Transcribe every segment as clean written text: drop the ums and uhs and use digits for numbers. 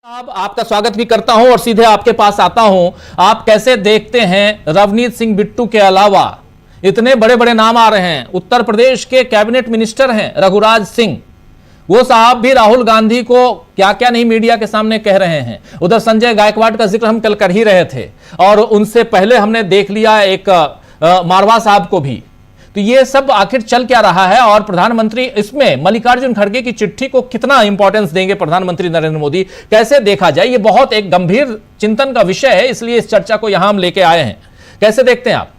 आपका स्वागत भी करता हूं और सीधे आपके पास आता हूं। आप कैसे देखते हैं रवनीत सिंह बिट्टू के अलावा इतने बड़े बड़े नाम आ रहे हैं। उत्तर प्रदेश के कैबिनेट मिनिस्टर हैं रघुराज सिंह, वो साहब भी राहुल गांधी को क्या क्या नहीं मीडिया के सामने कह रहे हैं। उधर संजय गायकवाड़ का जिक्र हम कल कर ही रहे थे और उनसे पहले हमने देख लिया एक मारवा साहब को भी। तो ये सब आखिर चल क्या रहा है और प्रधानमंत्री इसमें मल्लिकार्जुन खड़गे की चिट्ठी को कितना इंपॉर्टेंस देंगे प्रधानमंत्री नरेंद्र मोदी, कैसे देखा जाए? ये बहुत एक गंभीर चिंतन का विषय है, इसलिए इस चर्चा को यहां हम लेके आए हैं। कैसे देखते हैं आप?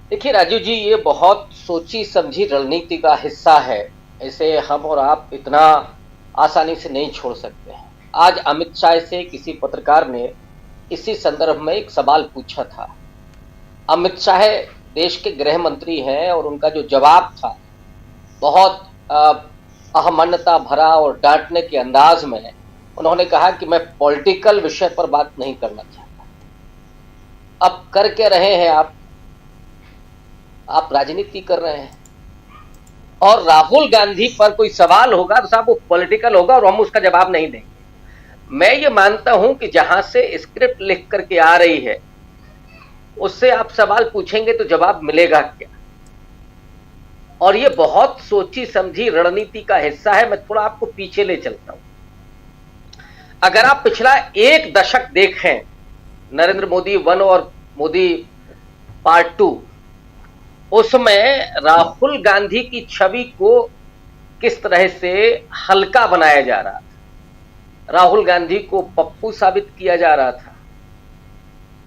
देखिए राजू जी, ये बहुत सोची समझी रणनीति का हिस्सा है। इसे हम और आप इतना आसानी से नहीं छोड़ सकते हैं। आज अमित शाह से किसी पत्रकार ने इसी संदर्भ में एक सवाल पूछा था। अमित शाह देश के गृह मंत्री हैं और उनका जो जवाब था बहुत अहमन्यता भरा और डांटने के अंदाज में उन्होंने कहा कि मैं पॉलिटिकल विषय पर बात नहीं करना चाहता। अब कर क्या रहे हैं आप राजनीति कर रहे हैं और राहुल गांधी पर कोई सवाल होगा तो साहब वो पॉलिटिकल होगा और हम उसका जवाब नहीं देंगे। मैं ये मानता हूं कि जहां से स्क्रिप्ट लिख करके आ रही है उससे आप सवाल पूछेंगे तो जवाब मिलेगा क्या। और ये बहुत सोची समझी रणनीति का हिस्सा है। मैं थोड़ा आपको पीछे ले चलता हूं। अगर आप पिछला एक दशक देखें, नरेंद्र मोदी 1 और मोदी पार्ट 2, उसमें राहुल गांधी की छवि को किस तरह से हल्का बनाया जा रहा था। राहुल गांधी को पप्पू साबित किया जा रहा था।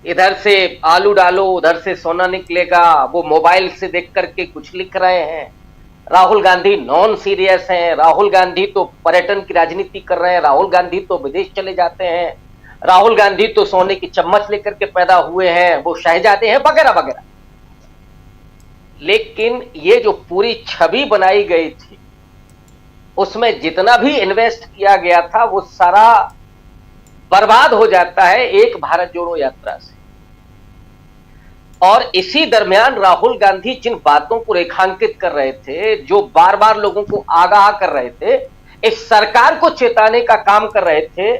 इधर से आलू डालो उधर से सोना निकलेगा, वो मोबाइल से देख करके कुछ लिख रहे हैं। राहुल गांधी नॉन सीरियस हैं, राहुल गांधी तो पर्यटन की राजनीति कर रहे हैं, राहुल गांधी तो विदेश चले जाते हैं, राहुल गांधी तो सोने की चम्मच लेकर के पैदा हुए हैं, वो शहजादे हैं, वगैरह वगैरह। लेकिन ये जो पूरी छवि बनाई गई थी उसमें जितना भी इन्वेस्ट किया गया था वो सारा बर्बाद हो जाता है एक भारत जोड़ो यात्रा से। और इसी दरमियान राहुल गांधी जिन बातों को रेखांकित कर रहे थे, जो बार बार लोगों को आगाह कर रहे थे, इस सरकार को चेताने का काम कर रहे थे,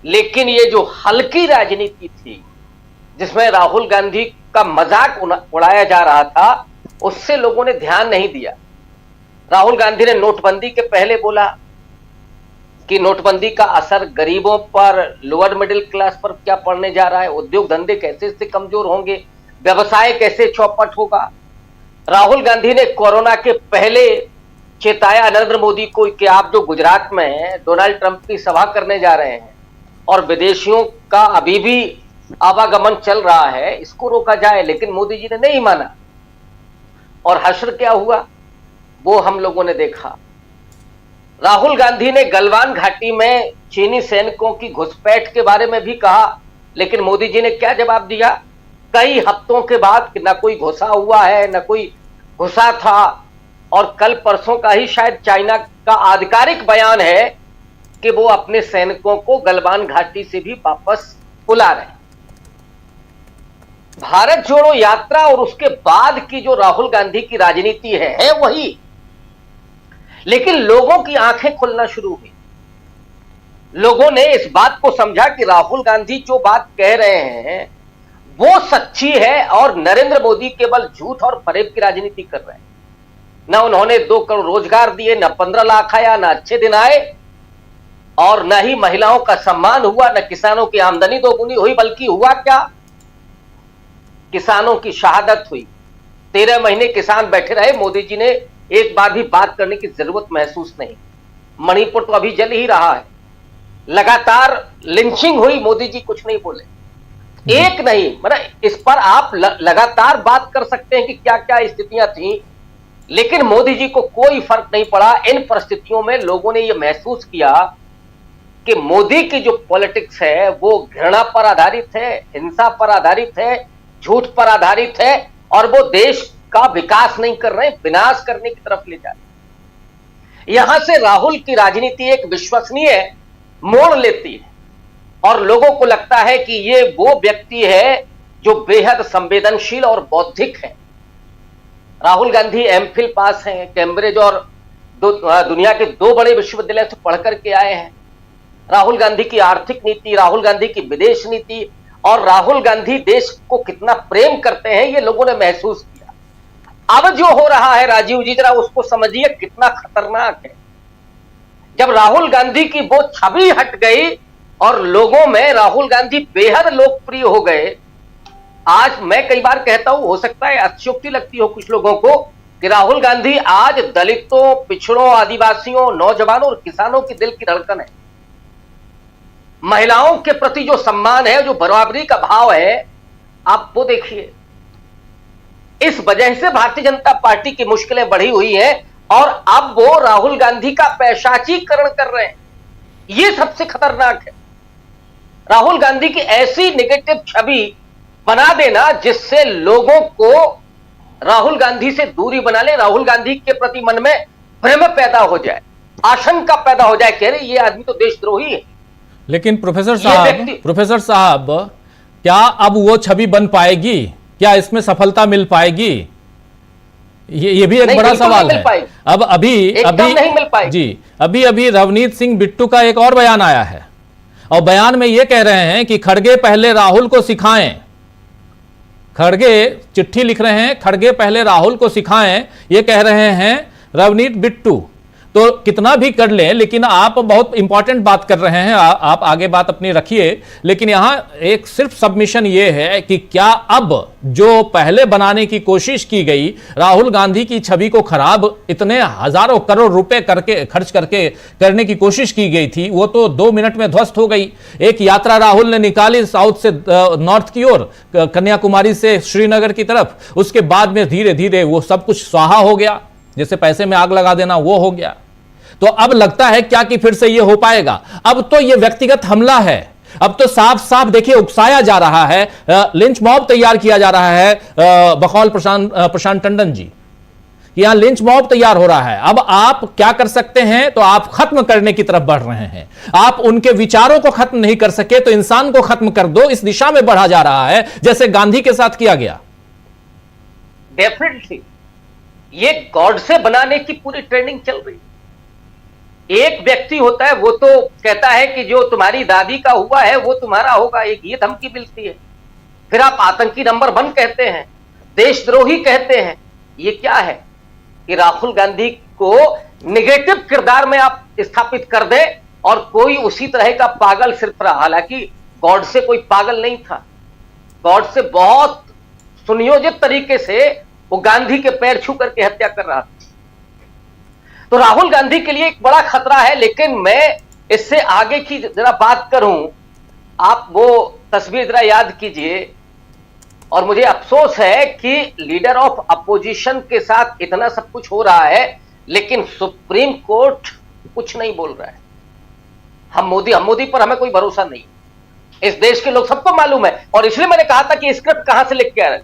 लेकिन ये जो हल्की राजनीति थी जिसमें राहुल गांधी का मजाक उड़ाया जा रहा था उससे लोगों ने ध्यान नहीं दिया। राहुल गांधी ने नोटबंदी के पहले बोला कि नोटबंदी का असर गरीबों पर, लोअर मिडिल क्लास पर क्या पड़ने जा रहा है, उद्योग धंधे कैसे इससे कमजोर होंगे, व्यवसाय कैसे चौपट होगा। राहुल गांधी ने कोरोना के पहले चेताया नरेंद्र मोदी को कि आप जो गुजरात में डोनाल्ड ट्रंप की सभा करने जा रहे हैं और विदेशियों का अभी भी आवागमन चल रहा है, इसको रोका जाए, लेकिन मोदी जी ने नहीं माना। और हश्र क्या हुआ वो हम लोगों ने देखा। राहुल गांधी ने गलवान घाटी में चीनी सैनिकों की घुसपैठ के बारे में भी कहा, लेकिन मोदी जी ने क्या जवाब दिया? कई हफ्तों के बाद कि ना कोई घुसा हुआ है ना कोई घुसा था। और कल परसों का ही शायद चाइना का आधिकारिक बयान है कि वो अपने सैनिकों को गलवान घाटी से भी वापस बुला रहे हैं। भारत जोड़ो यात्रा और उसके बाद की जो राहुल गांधी की राजनीति है वही, लेकिन लोगों की आंखें खुलना शुरू हुई। लोगों ने इस बात को समझा कि राहुल गांधी जो बात कह रहे हैं वो सच्ची है और नरेंद्र मोदी केवल झूठ और फरेब की राजनीति कर रहे हैं। ना उन्होंने 2 करोड़ रोजगार दिए, ना 15 लाख आया, ना अच्छे दिन आए, और ना ही महिलाओं का सम्मान हुआ, ना किसानों की आमदनी दोगुनी हुई, बल्कि हुआ क्या? किसानों की शहादत हुई। 13 महीने किसान बैठे रहे, मोदी जी ने एक बार भी बात करने की जरूरत महसूस नहीं। मणिपुर तो अभी जल ही रहा है, लगातार लिंचिंग हुई, मोदी जी कुछ नहीं बोले। एक नहीं, मतलब इस पर आप लगातार बात कर सकते हैं कि क्या क्या स्थितियां थी, लेकिन मोदी जी को कोई फर्क नहीं पड़ा। इन परिस्थितियों में लोगों ने यह महसूस किया कि मोदी की जो पॉलिटिक्स है वो घृणा पर आधारित है, हिंसा पर आधारित है, झूठ पर आधारित है, और वो देश का विकास नहीं कर रहे, विनाश करने की तरफ ले जा रहे। यहां से राहुल की राजनीति एक विश्वसनीय मोड़ लेती है और लोगों को लगता है कि ये वो व्यक्ति है जो बेहद संवेदनशील और बौद्धिक है। राहुल गांधी एमफिल पास हैं, कैम्ब्रिज और दुनिया के 2 बड़े विश्वविद्यालय से पढ़ करके आए हैं। राहुल गांधी की आर्थिक नीति, राहुल गांधी की विदेश नीति और राहुल गांधी देश को कितना प्रेम करते हैं ये लोगों ने महसूस किया। अब जो हो रहा है राजीव जी, जरा उसको समझिए कितना खतरनाक है। जब राहुल गांधी की वो छवि हट गई और लोगों में राहुल गांधी बेहद लोकप्रिय हो गए। आज मैं कई बार कहता हूं, हो सकता है अतिशयोक्ति लगती हो कुछ लोगों को, कि राहुल गांधी आज दलितों, पिछड़ों, आदिवासियों, नौजवानों और किसानों की दिल की धड़कन है। महिलाओं के प्रति जो सम्मान है, जो बराबरी का भाव है, आप वो देखिए। इस वजह से भारतीय जनता पार्टी की मुश्किलें बढ़ी हुई हैं और अब वो राहुल गांधी का पैशाचीकरण कर रहे हैं। ये सबसे खतरनाक है। राहुल गांधी की ऐसी नेगेटिव छवि बना देना जिससे लोगों को राहुल गांधी से दूरी बना ले, राहुल गांधी के प्रति मन में भ्रम पैदा हो जाए, आशंका पैदा हो जाए कि अरे ये आदमी तो देशद्रोही है। लेकिन प्रोफेसर साहब क्या अब वो छवि बन पाएगी? क्या इसमें सफलता मिल पाएगी? ये भी एक बड़ा सवाल है। अब अभी नहीं मिल पाएगी जी। अभी रवनीत सिंह बिट्टू का एक और बयान आया है और बयान में ये कह रहे हैं कि खड़गे पहले राहुल को सिखाएं। खड़गे चिट्ठी लिख रहे हैं, खड़गे पहले राहुल को सिखाएं, ये कह रहे हैं रवनीत बिट्टू। तो कितना भी कर लें, लेकिन आप बहुत इंपॉर्टेंट बात कर रहे हैं, आप आगे बात अपनी रखिए। लेकिन यहां एक सिर्फ सबमिशन ये है कि क्या अब जो पहले बनाने की कोशिश की गई, राहुल गांधी की छवि को खराब इतने हजारों करोड़ रुपए करके खर्च करके करने की कोशिश की गई थी, वो तो 2 मिनट में ध्वस्त हो गई। एक यात्रा राहुल ने निकाली साउथ से नॉर्थ की ओर, कन्याकुमारी से श्रीनगर की तरफ, उसके बाद में धीरे धीरे वो सब कुछ स्वाहा हो गया, जैसे पैसे में आग लगा देना वो हो गया। तो अब लगता है क्या कि फिर से ये हो पाएगा? अब तो ये व्यक्तिगत हमला है। अब तो साफ साफ देखिए उकसाया जा रहा है, लिंच मॉब तैयार किया जा रहा है। बकौल प्रशांत टंडन जी, यहां लिंच मॉब तैयार हो रहा है। अब आप क्या कर सकते हैं? तो आप खत्म करने की तरफ बढ़ रहे हैं। आप उनके विचारों को खत्म नहीं कर सके तो इंसान को खत्म कर दो, इस दिशा में बढ़ा जा रहा है जैसे गांधी के साथ किया गया। डेफिनेटली ये गॉड से बनाने की पूरी ट्रेनिंग चल रही है। एक व्यक्ति होता है, वो तो कहता है कि जो तुम्हारी दादी का हुआ है वो तुम्हारा होगा, एक ये धमकी मिलती है। फिर आप आतंकी नंबर 1 कहते हैं, देशद्रोही कहते हैं। ये क्या है कि राहुल गांधी को निगेटिव किरदार में आप स्थापित कर दें और कोई उसी तरह का पागल सिर्फ रहा। हालांकि गॉड से कोई पागल नहीं था, गॉड से बहुत सुनियोजित तरीके से वो गांधी के पैर छू करके हत्या कर रहा था। तो राहुल गांधी के लिए एक बड़ा खतरा है। लेकिन मैं इससे आगे की जरा बात करूं, आप वो तस्वीर जरा याद कीजिए। और मुझे अफसोस है कि लीडर ऑफ अपोजिशन के साथ इतना सब कुछ हो रहा है लेकिन सुप्रीम कोर्ट कुछ नहीं बोल रहा है। हम मोदी पर हमें कोई भरोसा नहीं। इस देश के लोग सबको मालूम है और इसलिए मैंने कहा था कि स्क्रिप्ट कहां से लिख के आ रहे।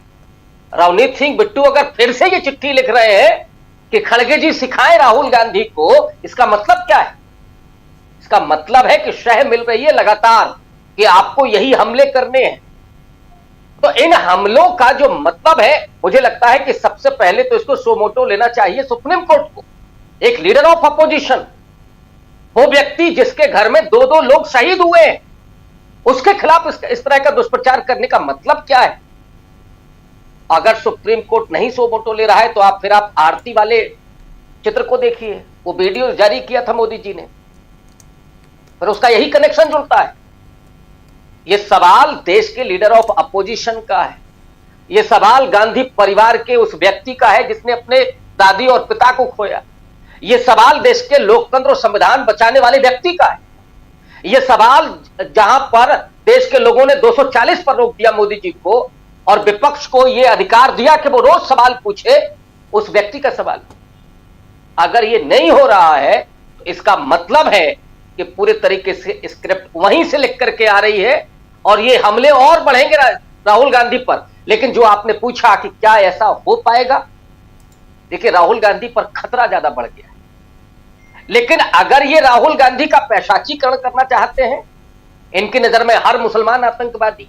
रवनीत सिंह बिट्टू अगर फिर से ये चिट्ठी लिख रहे हैं कि खड़गे जी सिखाएं राहुल गांधी को, इसका मतलब क्या है? इसका मतलब है कि शह मिल रही है लगातार कि आपको यही हमले करने हैं। तो इन हमलों का जो मतलब है, मुझे लगता है कि सबसे पहले तो इसको सो मोटो लेना चाहिए सुप्रीम कोर्ट को। एक लीडर ऑफ अपोजिशन, वो व्यक्ति जिसके घर में 2-2 लोग शहीद हुए हैं, उसके खिलाफ इस तरह का दुष्प्रचार करने का मतलब क्या है? अगर सुप्रीम कोर्ट नहीं सो मोटो ले रहा है तो फिर आप आरती वाले चित्र को देखिए, वो वीडियो जारी किया था मोदी जी ने, फिर उसका यही कनेक्शन जुड़ता है। ये सवाल देश के लीडर ऑफ अपोजिशन का है, ये सवाल गांधी परिवार के उस व्यक्ति का है जिसने अपने दादी और पिता को खोया, ये सवाल देश के लोकतंत्र और संविधान बचाने वाले व्यक्ति का है, ये सवाल जहां पर देश के लोगों ने 240 पर रोक दिया मोदी जी को और विपक्ष को यह अधिकार दिया कि वो रोज सवाल पूछे, उस व्यक्ति का सवाल। अगर ये नहीं हो रहा है तो इसका मतलब है कि पूरे तरीके से स्क्रिप्ट वहीं से लिख करके आ रही है और ये हमले और बढ़ेंगे राहुल गांधी पर। लेकिन जो आपने पूछा कि क्या ऐसा हो पाएगा, देखिए राहुल गांधी पर खतरा ज्यादा बढ़ गया है। लेकिन अगर ये राहुल गांधी का पैशाचीकरण करना चाहते हैं, इनकी नजर में हर मुसलमान आतंकवादी,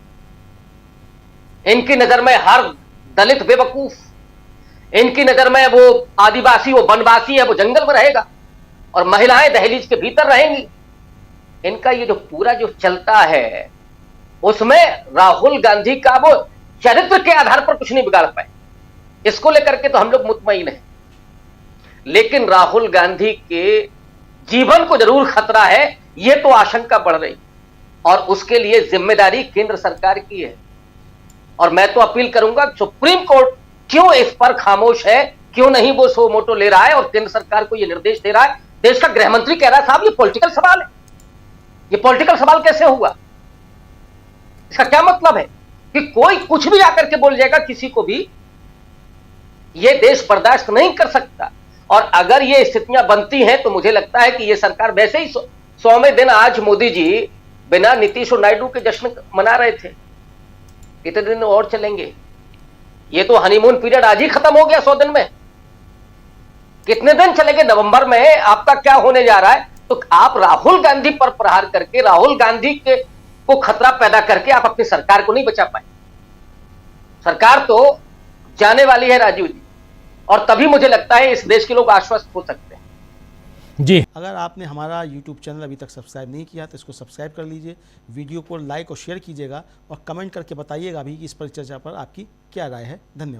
इनकी नजर में हर दलित बेवकूफ, इनकी नजर में वो आदिवासी, वो वनवासी है, वो जंगल में रहेगा और महिलाएं दहलीज के भीतर रहेंगी, इनका ये जो पूरा जो चलता है उसमें राहुल गांधी का वो चरित्र के आधार पर कुछ नहीं बिगाड़ पाए, इसको लेकर के तो हम लोग मुतमईन हैं। लेकिन राहुल गांधी के जीवन को जरूर खतरा है, ये तो आशंका बढ़ रही, और उसके लिए जिम्मेदारी केंद्र सरकार की है। और मैं तो अपील करूंगा सुप्रीम कोर्ट क्यों इस पर खामोश है, क्यों नहीं वो सो मोटो ले रहा है और केंद्र सरकार को ये निर्देश दे रहा है। देश का गृह मंत्री कह रहा है साहब ये पॉलिटिकल सवाल है, ये पॉलिटिकल सवाल कैसे हुआ, इसका क्या मतलब है कि कोई कुछ भी आकर के बोल जाएगा किसी को भी, ये देश बर्दाश्त नहीं कर सकता। और अगर ये स्थितियां बनती हैं तो मुझे लगता है कि ये सरकार वैसे ही 100वें दिन आज मोदी जी बिना नीतीश और नायडू के जश्न मना रहे थे, कितने दिन और चलेंगे? ये तो हनीमून पीरियड आज ही खत्म हो गया 100 दिन में, कितने दिन चलेंगे? नवंबर में आपका क्या होने जा रहा है? तो आप राहुल गांधी पर प्रहार करके, राहुल गांधी के को खतरा पैदा करके आप अपनी सरकार को नहीं बचा पाए। सरकार तो जाने वाली है राजीव जी, और तभी मुझे लगता है इस देश के लोग आश्वस्त हो सकते हैं। जी, अगर आपने हमारा YouTube चैनल अभी तक सब्सक्राइब नहीं किया तो इसको सब्सक्राइब कर लीजिए, वीडियो को लाइक और शेयर कीजिएगा और कमेंट करके बताइएगा भी कि इस परिचर्चा पर आपकी क्या राय है। धन्यवाद।